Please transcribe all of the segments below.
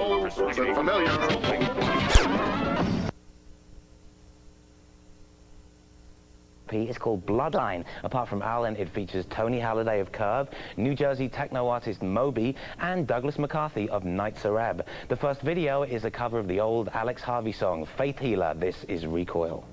old but familiar. It's called Bloodline. Apart from Alan, it features Tony Halliday of Curb, New Jersey techno artist Moby, and Douglas McCarthy of Night Arab. The first video is a cover of the old Alex Harvey song, Faith Healer. This is Recoil.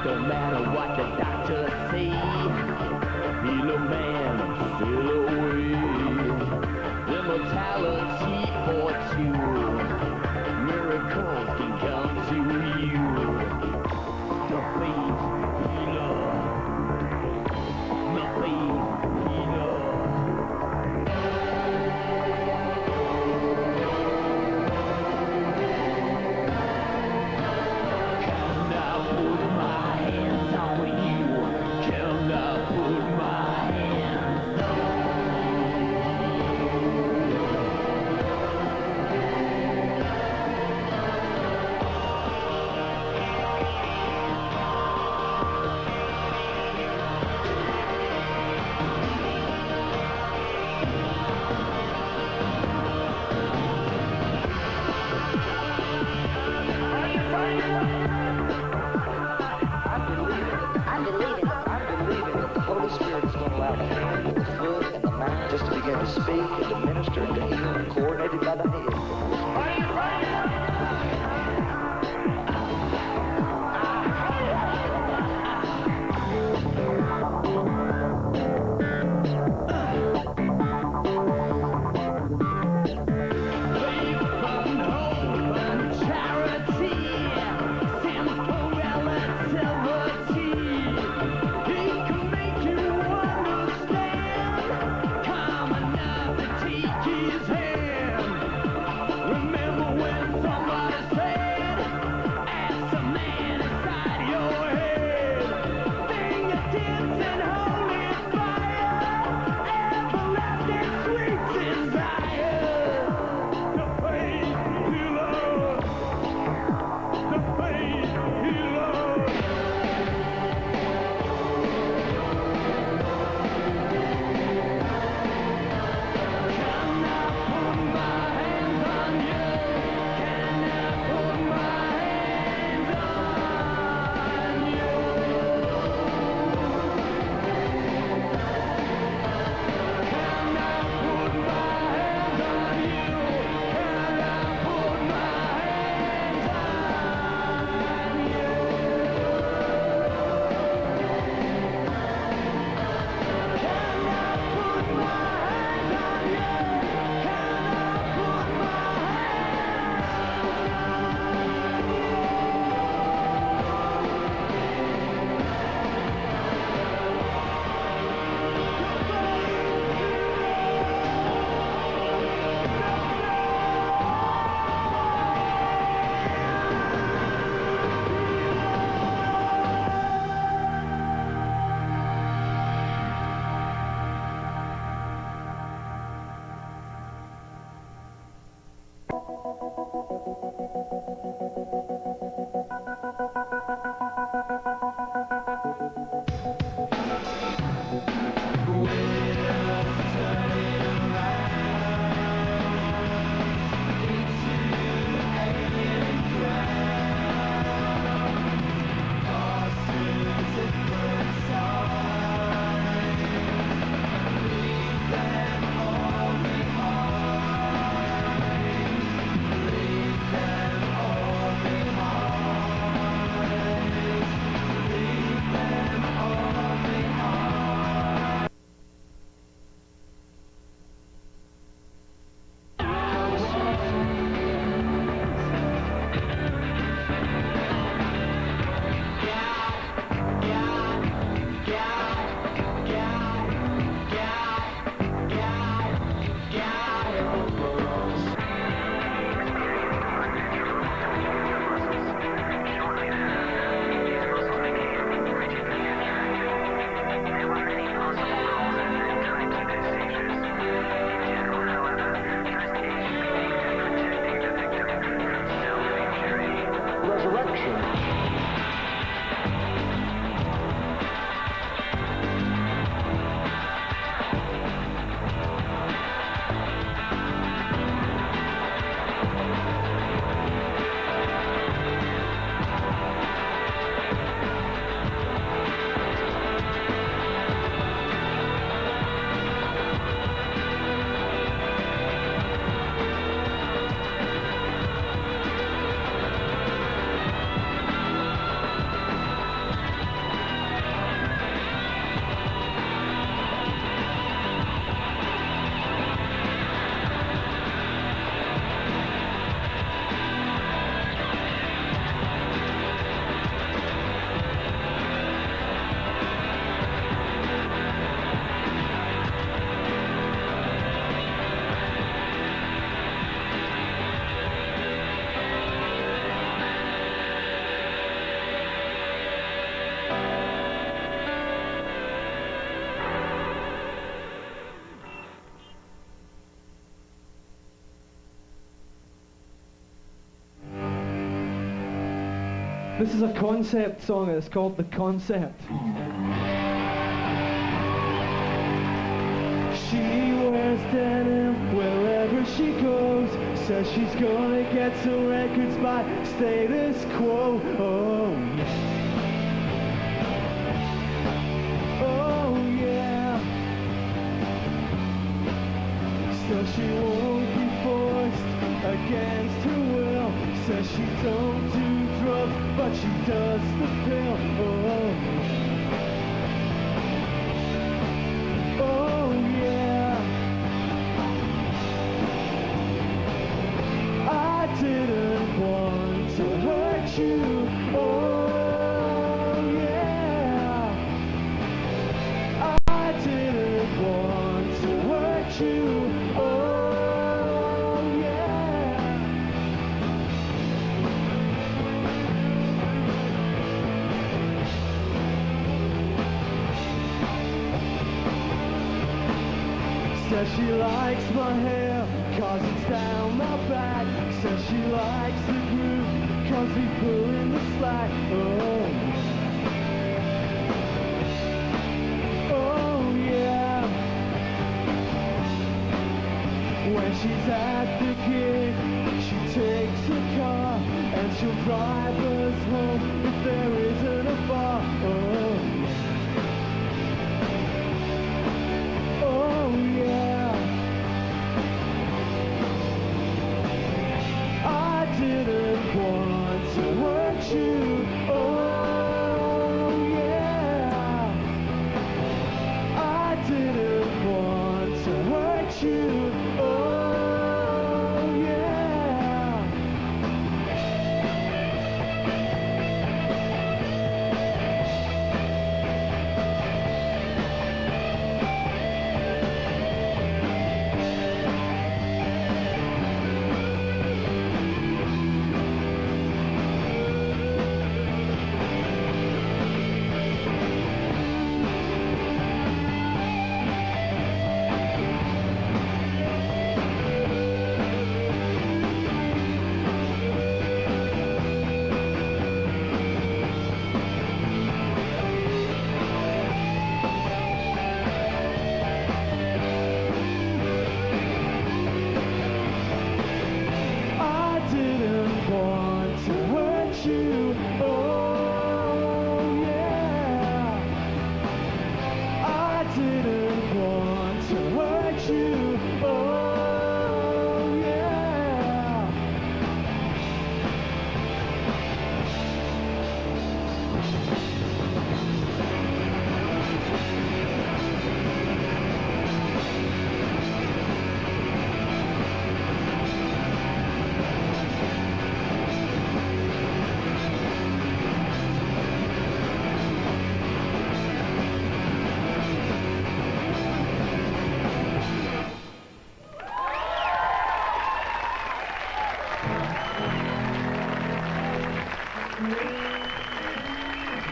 Don't matter what the doctors say, heal a man, sail away. Immortality for two, miracles can come to you. The faith healer, the faith healer. Just to begin to speak and to minister and to heal and coordinated by the head. Are you ready? This is a concept song, and it's called The Concept. She wears denim wherever she goes, says she's gonna get some records by status quo. Oh yeah. Oh yeah. So she won't be forced against her will. Says she don't do drugs, but she does the pill. Oh yeah. Oh yeah. I didn't want to hurt you. Oh yeah. I didn't want to hurt you. Oh yeah. Says she likes my hair, cause it's down my back. Says she likes the groove, cause we pull in the slack. Oh yeah. When she's at the gig, she takes a car, and she'll drive us home if there isn't a bar. Oh yeah. I didn't want to hurt you. Oh yeah. I didn't want to hurt you. Oh yeah.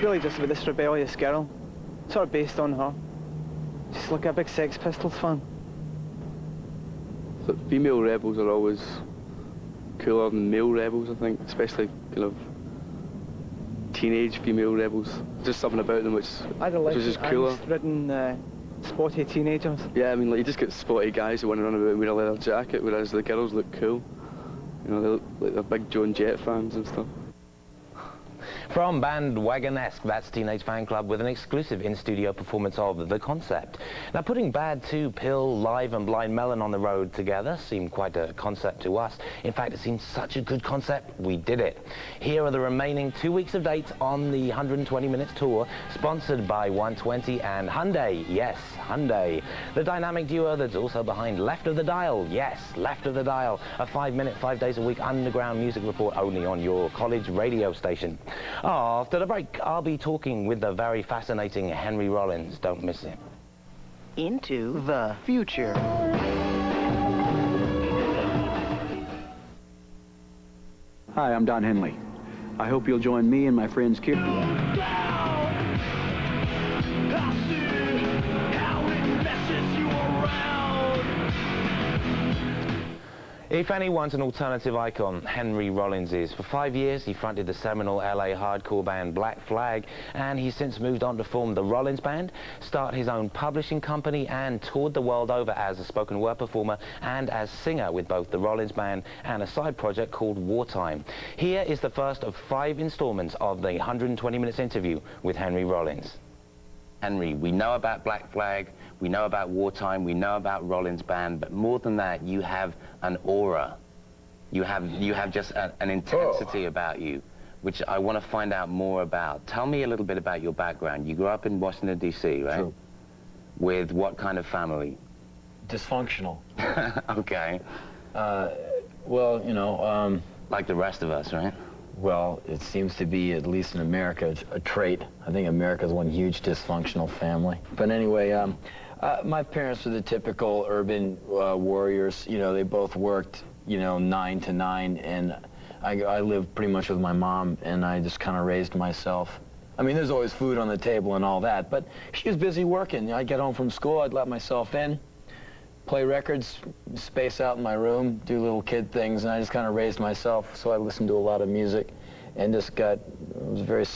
Really just about this rebellious girl, sort of based on her. She's like a big Sex Pistols fan. So female rebels are always cooler than male rebels, I think, especially kind of teenage female rebels. Just something about them which is just cooler. Ridden, spotty teenagers. Yeah, I mean, like, you just get spotty guys who want to run about with a leather jacket, whereas the girls look cool. You know, they look like they're big Joan Jett fans and stuff. From Bandwagonesque, that's Teenage Fan Club with an exclusive in-studio performance of The Concept. Now, putting Bad 2, Pill, Live and Blind Melon on the road together seemed quite a concept to us. In fact, it seemed such a good concept, we did it. Here are the remaining 2 weeks of dates on the 120 Minutes tour, sponsored by 120 and Hyundai. Yes, Hyundai. The dynamic duo that's also behind Left of the Dial. Yes, Left of the Dial. A 5-minute, 5 days a week underground music report only on your college radio station. After the break, I'll be talking with the very fascinating Henry Rollins. Don't miss it. Into the future. Hi, I'm Don Henley. I hope you'll join me and my friends Kieran. If anyone's an alternative icon, Henry Rollins is. For 5 years, he fronted the seminal LA hardcore band Black Flag, and he's since moved on to form the Rollins Band, start his own publishing company, and toured the world over as a spoken word performer and as singer with both the Rollins Band and a side project called Wartime. Here is the first of 5 installments of the 120 Minutes interview with Henry Rollins. Henry, we know about Black Flag, we know about Wartime, we know about Rollins Band, but more than that, you have an aura. You have just an intensity about you, which I want to find out more about. Tell me a little bit about your background. You grew up in Washington, D.C., right? True. With what kind of family? Dysfunctional. Okay. Well, you know, like the rest of us, right? well, it seems to be, at least in America, a trait. I think America's one huge dysfunctional family. But anyway, my parents were the typical urban warriors. You know, they both worked, you know, 9 to 9, and I lived pretty much with my mom, and I just kind of raised myself. I mean, there's always food on the table and all that, but she was busy working. I'd get home from school, I'd let myself in, play records, space out in my room, do little kid things, and I just kind of raised myself. So I listened to a lot of music and just was a very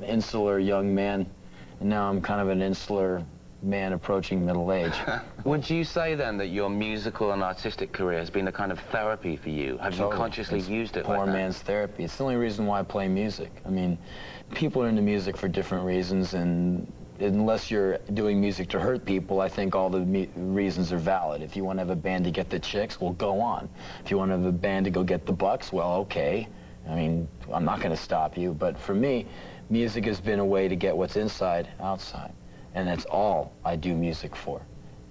insular young man. And now I'm kind of an insular man approaching middle age. Would you say then that your musical and artistic career has been a kind of therapy for you? Have you consciously used it like that? Poor man's therapy. It's the only reason why I play music. I mean, people are into music for different reasons, and unless you're doing music to hurt people, I think all the reasons are valid. If you want to have a band to get the chicks, well, go on. If you want to have a band to go get the bucks, well, okay. I mean, I'm not going to stop you. But for me, music has been a way to get what's inside outside. And that's all I do music for.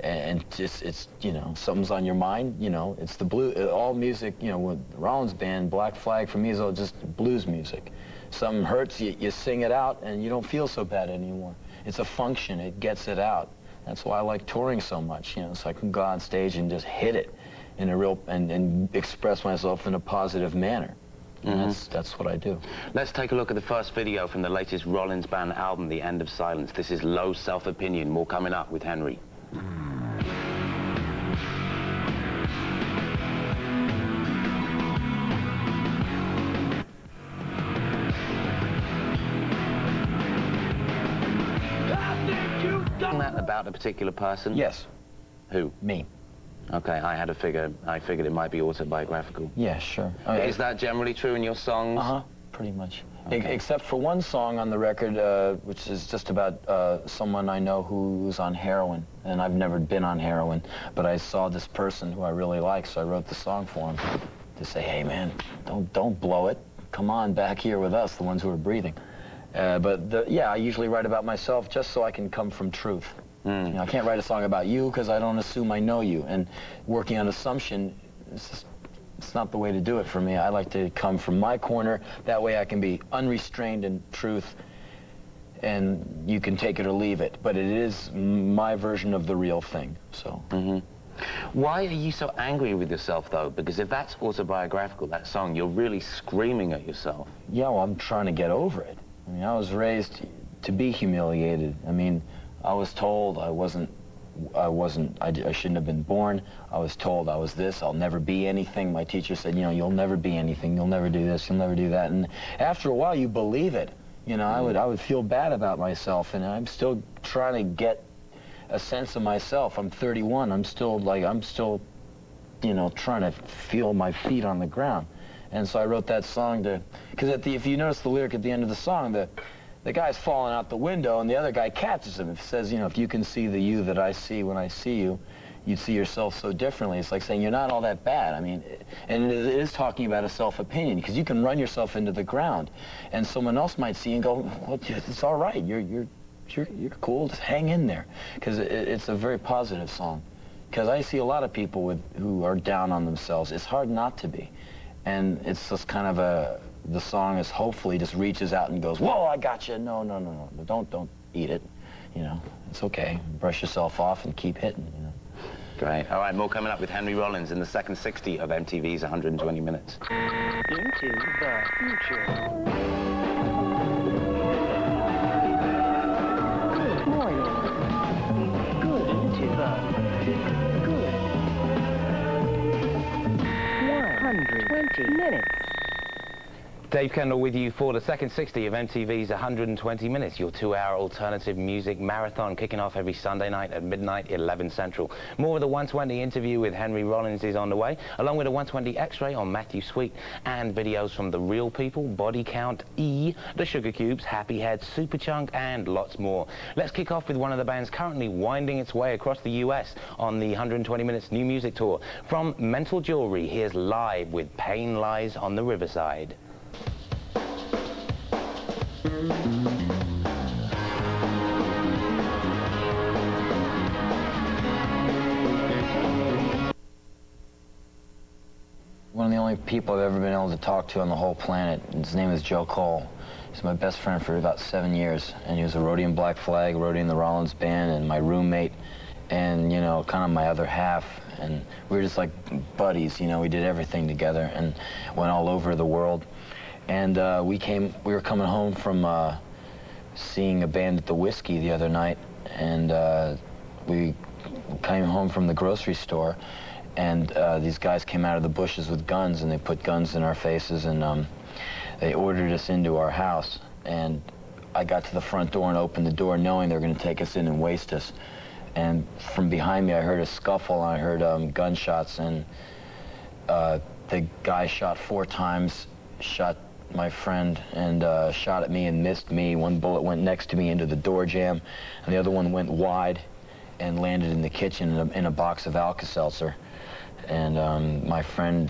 And just, it's, you know, something's on your mind, you know, it's the blues, all music, you know, with the Rollins Band, Black Flag, for me is all just blues music. Something hurts, you sing it out, and you don't feel so bad anymore. It's a function, it gets it out. That's why I like touring so much, you know, so I can go on stage and just hit it in a real, and express myself in a positive manner. And that's what I do. Let's take a look at the first video from the latest Rollins Band album, The End of Silence. This is Low Self-Opinion. More coming up with Henry. That about a particular person? Yes. Who? Me. Okay, I figured it might be autobiographical. Yeah, sure. Is that generally true in your songs? Pretty much. Okay. Except for one song on the record, which is just about someone I know who's on heroin. And I've never been on heroin, but I saw this person who I really like, so I wrote the song for him to say, hey man, don't blow it. Come on back here with us, the ones who are breathing. Yeah, I usually write about myself just so I can come from truth. You know, I can't write a song about you because I don't assume I know you. And working on assumption, it's not the way to do it for me. I like to come from my corner. That way I can be unrestrained in truth, and you can take it or leave it. But it is my version of the real thing, so. Why are you so angry with yourself, though? Because if that's autobiographical, that song, you're really screaming at yourself. Yeah, well, I'm trying to get over it. I mean, I was raised to be humiliated. I mean, I was told I shouldn't have been born. I was told I was this, I'll never be anything. My teacher said, you know, you'll never be anything, you'll never do this, you'll never do that. And after a while, you believe it. You know, I would feel bad about myself, and I'm still trying to get a sense of myself. I'm 31, I'm still, you know, trying to feel my feet on the ground. And so I wrote that song to, because if you notice the lyric at the end of the song, the guy's falling out the window, and the other guy catches him. It says, you know, if you can see the you that I see when I see you, you'd see yourself so differently. It's like saying you're not all that bad. I mean, and it is talking about a self-opinion, because you can run yourself into the ground, and someone else might see you and go, well, it's all right. You're cool. Just hang in there, because it's a very positive song. Because I see a lot of people who are down on themselves. It's hard not to be, and it's just kind of the song is hopefully just reaches out and goes, whoa, I got you. No, don't eat it. You know, it's okay. Brush yourself off and keep hitting, you know. Great. All right, more coming up with Henry Rollins in the second 60 of MTV's 120 Minutes. Into the future. Good morning. Good into the good. 120 minutes. Dave Kendall with you for the second 60 of MTV's 120 Minutes, your 2-hour alternative music marathon, kicking off every Sunday night at midnight, 11 Central. More of the 120 interview with Henry Rollins is on the way, along with a 120 X-ray on Matthew Sweet, and videos from The Real People, Body Count, E, The Sugar Cubes, Happy Head, Superchunk, and lots more. Let's kick off with one of the bands currently winding its way across the US on the 120 Minutes New Music Tour. From Mental Jewelry, here's Live with Pain Lies on the Riverside. One of the only people I've ever been able to talk to on the whole planet. His name is Joe Cole. He's my best friend for about 7 years, and he was a roadie in Black Flag, roadie in the Rollins band, and my roommate, and, you know, kind of my other half. And we were just like buddies, you know. We did everything together and went all over the world. And we were coming home from seeing a band at the Whiskey the other night, and we came home from the grocery store, and these guys came out of the bushes with guns, and they put guns in our faces, and they ordered us into our house. And I got to the front door and opened the door knowing they were going to take us in and waste us. And from behind me I heard a scuffle, and I heard gunshots, and the guy shot 4 times, shot my friend, and shot at me and missed me. One bullet went next to me into the door jamb, and the other one went wide and landed in the kitchen in a box of Alka-Seltzer. And my friend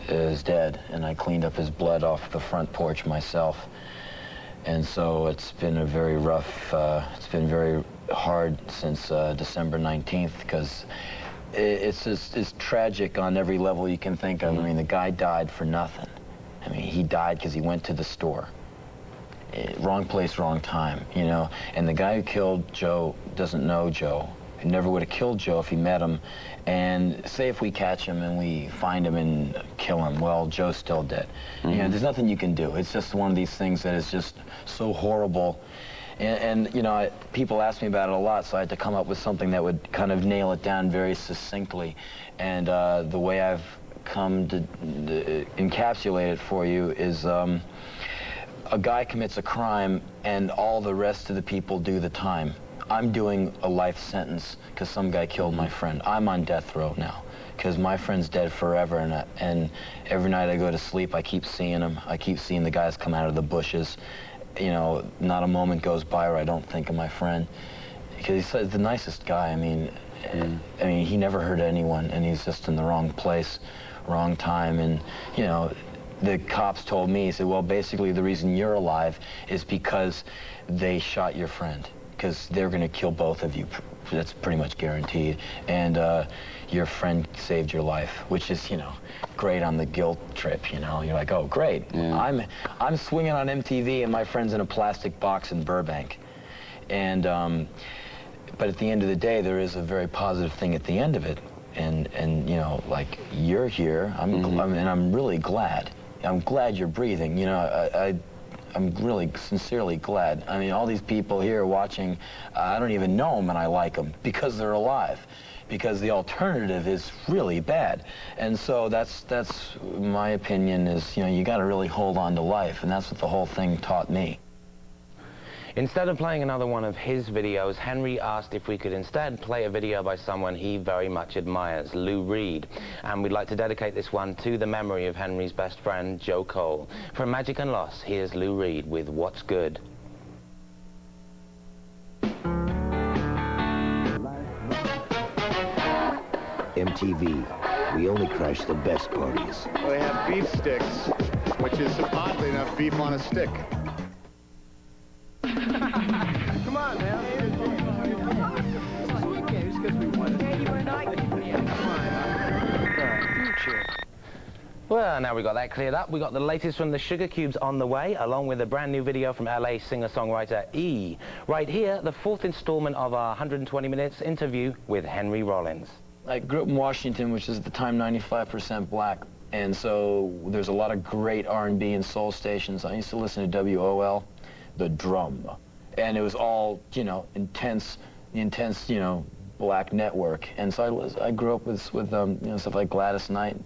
is dead, and I cleaned up his blood off the front porch myself. And so it's been a very rough, it's been very hard since December 19th, because it's tragic on every level you can think of. I mean, the guy died for nothing. I mean, he died because he went to the store. Wrong place, wrong time, you know? And the guy who killed Joe doesn't know Joe. He never would have killed Joe if he met him. And say if we catch him and we find him and kill him, well, Joe's still dead. Mm-hmm. You know, there's nothing you can do. It's just one of these things that is just so horrible. And you know, people ask me about it a lot, so I had to come up with something that would kind of nail it down very succinctly. And the way I've come to encapsulate it for you is a guy commits a crime and all the rest of the people do the time. I'm doing a life sentence because some guy killed my friend. I'm on death row now because my friend's dead forever, and every night I go to sleep I keep seeing him. I keep seeing the guys come out of the bushes. You know, not a moment goes by where I don't think of my friend, because he's the nicest guy. I mean, he never hurt anyone, and he's just in the wrong place, wrong time. And you know, the cops told me, he said, well, basically the reason you're alive is because they shot your friend, because they're going to kill both of you. That's pretty much guaranteed. And your friend saved your life, which is, you know, great on the guilt trip, you know. You're like, oh, great. Yeah. I'm swinging on MTV, and my friend's in a plastic box in Burbank. And but at the end of the day, there is a very positive thing at the end of it, and you know, like, you're here. And I'm really glad. I'm glad you're breathing. You know, I'm really sincerely glad. I mean, all these people here watching, I don't even know them and I like them because they're alive. Because the alternative is really bad. And so that's my opinion is, you know, you got to really hold on to life, and that's what the whole thing taught me. Instead of playing another one of his videos, Henry asked if we could instead play a video by someone he very much admires, Lou Reed. And we'd like to dedicate this one to the memory of Henry's best friend, Joe Cole. From Magic and Loss, here's Lou Reed with What's Good. MTV, we only crash the best parties. Well, they have beef sticks, which is, oddly enough, beef on a stick. Come on, man. Sweet games because we won. Well, now we got that cleared up. We got the latest from the Sugar Cubes on the way, along with a brand new video from LA singer-songwriter E. Right here, the fourth installment of our 120 Minutes interview with Henry Rollins. I grew up in Washington, which is at the time 95% black, and so there's a lot of great R&B and soul stations. I used to listen to WOL, The Drum, and it was all, you know, intense, you know, black network. And so I grew up with you know, stuff like Gladys Knight,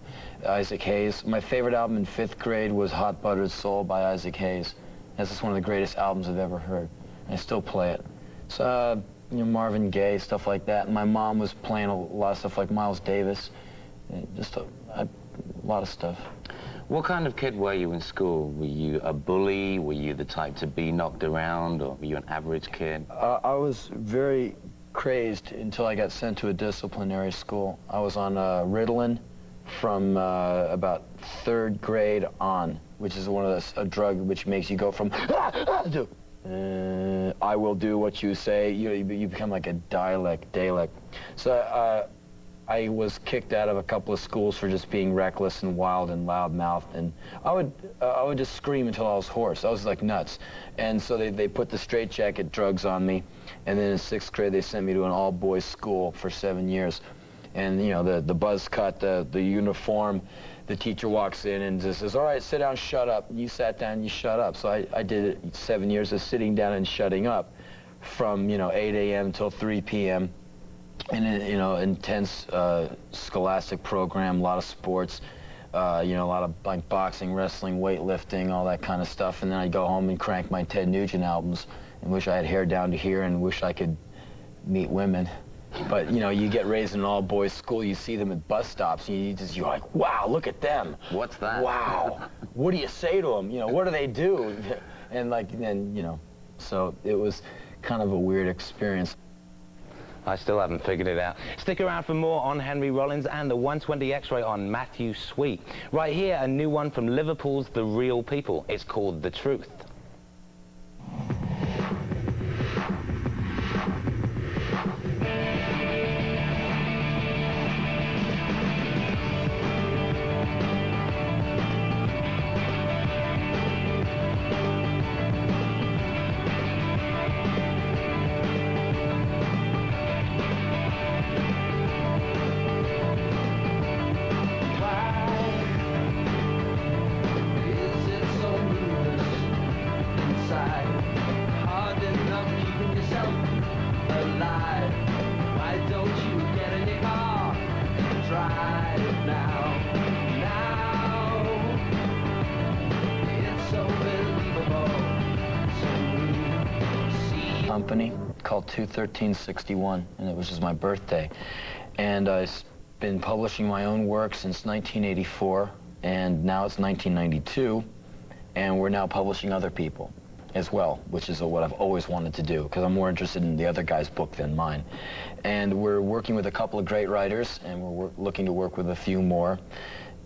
Isaac Hayes. My favorite album in 5th grade was Hot Buttered Soul by Isaac Hayes. That's just one of the greatest albums I've ever heard. I still play it. So, you know, Marvin Gaye, stuff like that. And my mom was playing a lot of stuff like Miles Davis, and just a lot of stuff. What kind of kid were you in school? Were you a bully? Were you the type to be knocked around, or were you an average kid? I was very crazed until I got sent to a disciplinary school. I was on Ritalin from about 3rd grade on, which is a drug which makes you go from to I will do what you say. You become like a Dalek. So I was kicked out of a couple of schools for just being reckless and wild and loud-mouthed, and I would just scream until I was hoarse. I was like nuts. And so they put the straitjacket drugs on me, and then in 6th grade they sent me to an all-boys school for 7 years. And you know, the buzz cut, the uniform, the teacher walks in and just says, all right, sit down, shut up. And you sat down, you shut up. So I did it 7 years of sitting down and shutting up from, you know, 8 a.m. till 3 p.m. And, you know, intense scholastic program, a lot of sports, you know, a lot of like boxing, wrestling, weightlifting, all that kind of stuff. And then I'd go home and crank my Ted Nugent albums and wish I had hair down to here and wish I could meet women. But, you know, you get raised in an all-boys school, you see them at bus stops, and you're like, wow, look at them. What's that? Wow. What do you say to them? You know, what do they do? And, like, then, you know, so it was kind of a weird experience. I still haven't figured it out. Stick around for more on Henry Rollins and the 120 X-ray on Matthew Sweet. Right here, a new one from Liverpool's The Real People. It's called The Truth. Company called 21361, and it was just my birthday. And I've been publishing my own work since 1984, and now it's 1992, and we're now publishing other people as well, which is what I've always wanted to do, because I'm more interested in the other guy's book than mine. And we're working with a couple of great writers, and we're looking to work with a few more.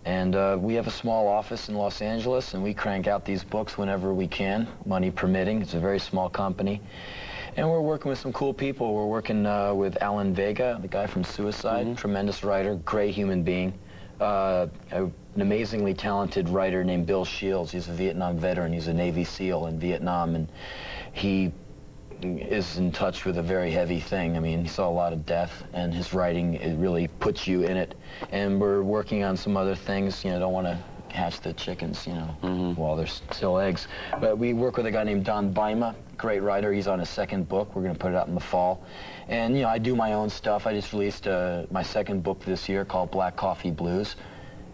And we have a small office in Los Angeles, and we crank out these books whenever we can, money permitting. It's a very small company. And we're working with some cool people. We're working with Alan Vega, the guy from Suicide, tremendous writer, great human being. An amazingly talented writer named Bill Shields. He's a Vietnam veteran. He's a Navy SEAL in Vietnam, and he is in touch with a very heavy thing. I mean, he saw a lot of death, and his writing, it really puts you in it. And we're working on some other things, you know, don't want to hatch the chickens, you know, while they're still eggs. But we work with a guy named Don Bima, great writer. He's on his second book. We're going to put it out in the fall. And, you know, I do my own stuff. I just released my second book this year called Black Coffee Blues.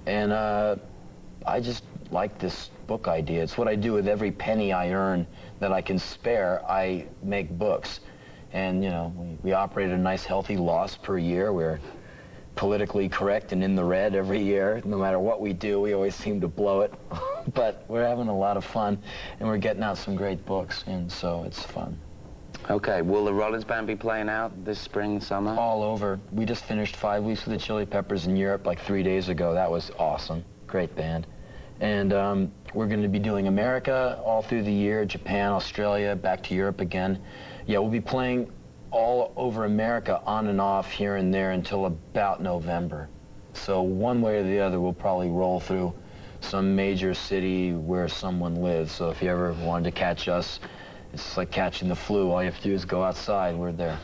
And I just like this book idea. It's what I do with every penny I earn that I can spare. I make books. And, you know, we operate at a nice, healthy loss per year. We're politically correct and in the red every year. No matter what we do, we always seem to blow it. But we're having a lot of fun, and we're getting out some great books, and so it's fun. Okay, will the Rollins band be playing out this spring, summer? All over. We just finished 5 weeks with the Chili Peppers in Europe like 3 days ago. That was awesome. Great band. And we're going to be doing America all through the year, Japan, Australia, back to Europe again. Yeah, we'll be playing all over America on and off here and there until about November. So one way or the other, we'll probably roll through some major city where someone lives. So if you ever wanted to catch us, it's like catching the flu. All you have to do is go outside. We're there.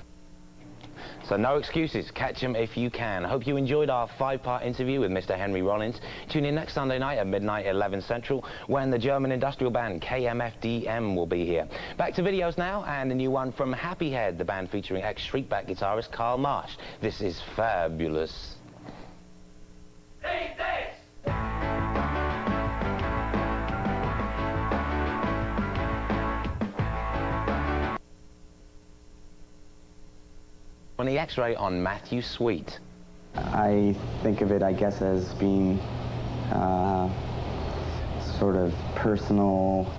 So no excuses. Catch him if you can. Hope you enjoyed our 5-part interview with Mr. Henry Rollins. Tune in next Sunday night at midnight, 11 Central, when the German industrial band KMFDM will be here. Back to videos now, and a new one from Happy Head, the band featuring ex-Streetback guitarist Carl Marsh. This is fabulous. On the X-ray on Matthew Sweet. I think of it, I guess, as being sort of personal,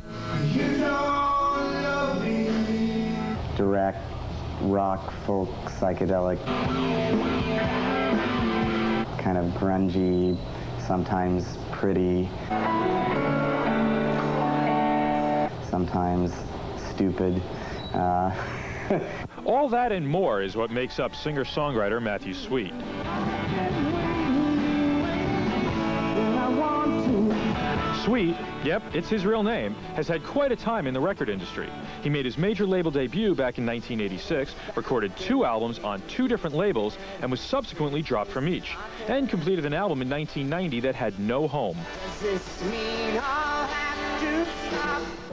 direct, rock, folk, psychedelic, kind of grungy, sometimes pretty, sometimes stupid. All that and more is what makes up singer-songwriter Matthew Sweet. Sweet, yep, it's his real name, has had quite a time in the record industry. He made his major label debut back in 1986, recorded 2 albums on 2 different labels, and was subsequently dropped from each, and completed an album in 1990 that had no home.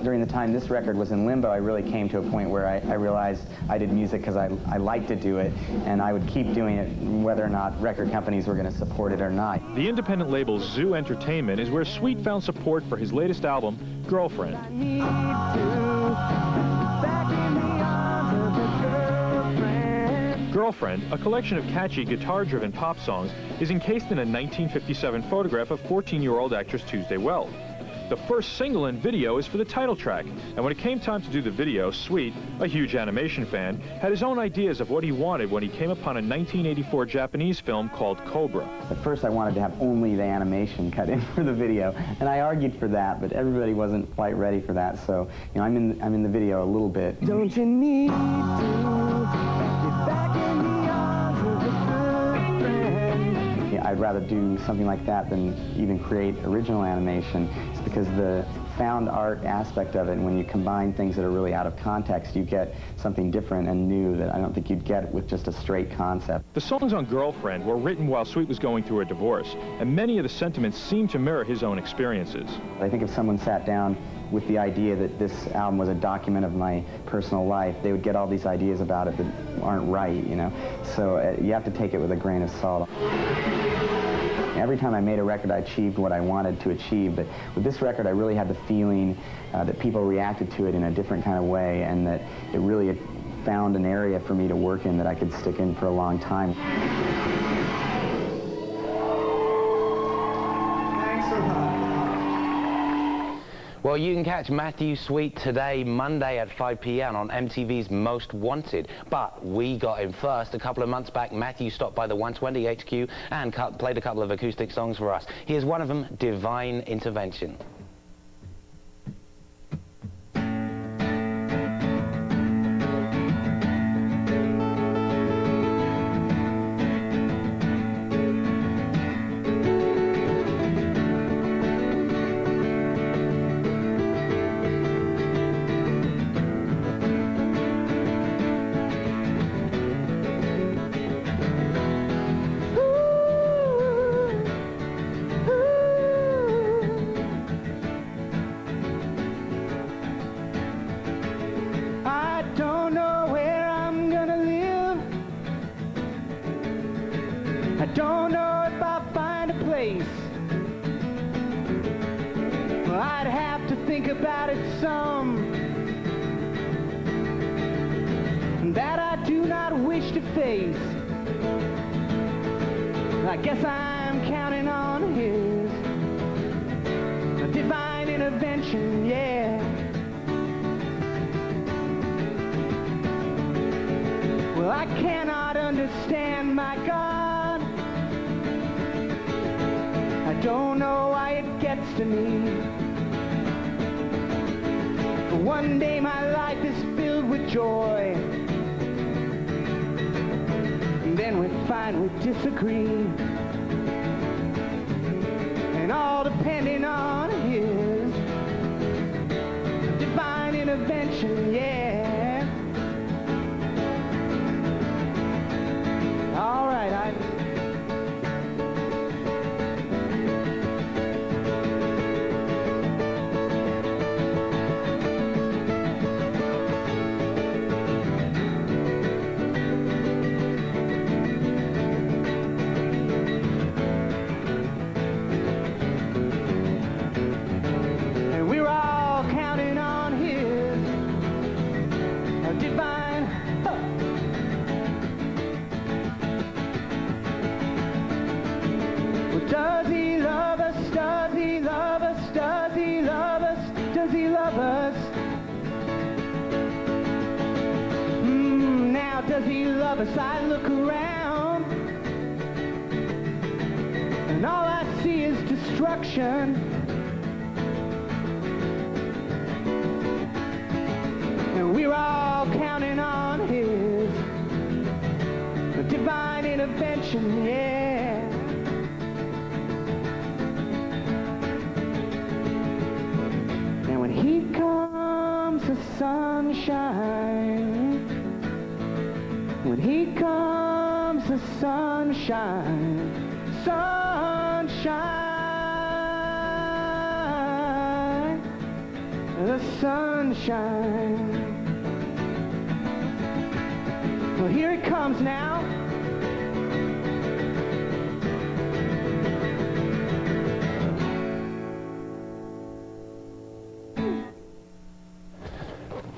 During the time this record was in limbo, I really came to a point where I realized I did music because I liked to do it, and I would keep doing it whether or not record companies were going to support it or not. The independent label Zoo Entertainment is where Sweet found support for his latest album, Girlfriend. Girlfriend, a collection of catchy guitar-driven pop songs, is encased in a 1957 photograph of 14-year-old actress Tuesday Weld. The first single and video is for the title track, and when it came time to do the video, Sweet, a huge animation fan, had his own ideas of what he wanted when he came upon a 1984 Japanese film called Cobra. At first I wanted to have only the animation cut in for the video, and I argued for that, but everybody wasn't quite ready for that, so, you know, I'm in the video a little bit. Don't you need to get back in the arms of a good friend? Yeah, I'd rather do something like that than even create original animation. Because the found art aspect of it, when you combine things that are really out of context, you get something different and new that I don't think you'd get with just a straight concept. The songs on Girlfriend were written while Sweet was going through a divorce, and many of the sentiments seem to mirror his own experiences. I think if someone sat down with the idea that this album was a document of my personal life, they would get all these ideas about it that aren't right, you know? So you have to take it with a grain of salt. Every time I made a record, I achieved what I wanted to achieve, but with this record, I really had the feeling that people reacted to it in a different kind of way, and that it really had found an area for me to work in that I could stick in for a long time. Thanks so much. Well, you can catch Matthew Sweet today, Monday at 5 p.m. on MTV's Most Wanted. But we got him first. A couple of months back, Matthew stopped by the 120 HQ and played a couple of acoustic songs for us. Here's one of them, Divine Intervention. I'd have to think about it some, that I do not wish to face. I guess I'm counting on his divine intervention, yeah. Well, I cannot understand my God. I don't know why it gets to me. But one day my life is filled with joy, and then we find we disagree, and all depending on his divine intervention, yeah. All right, and we're all counting on his divine. Does he love us? Does he love us? Does he love us? Does he love us? Now does he love us? I look around and all I see is destruction. And we're all counting on his divine intervention, yeah. And when he comes, the sunshine. When he comes, the sunshine. Sunshine. The sunshine. Well, here it comes now.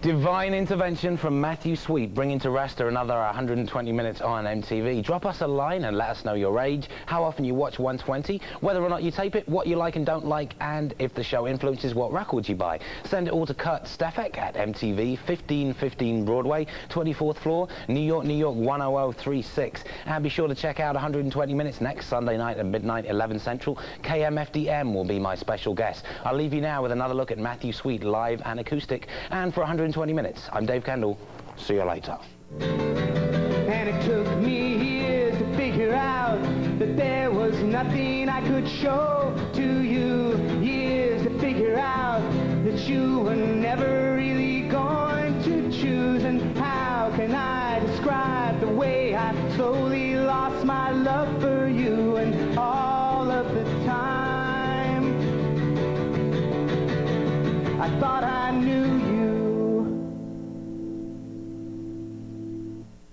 Divine intervention from Matthew Sweet, bringing to Rasta another 120 minutes on MTV. Drop us a line and let us know your age, how often you watch 120, whether or not you tape it, what you like and don't like, and if the show influences what records you buy. Send it all to Kurt Stefek at MTV, 1515 Broadway, 24th floor, New York, New York 10036. And be sure to check out 120 minutes next Sunday night at midnight, 11 Central. KMFDM will be my special guest. I'll leave you now with another look at Matthew Sweet live and acoustic. And for 120 minutes, I'm Dave Kendall. See you later. And it took me years to figure out that there was nothing I could show to you. Years to figure out that you were never really going to choose. And how can I describe the way I slowly lost my love for you? And all of the time I thought I knew you.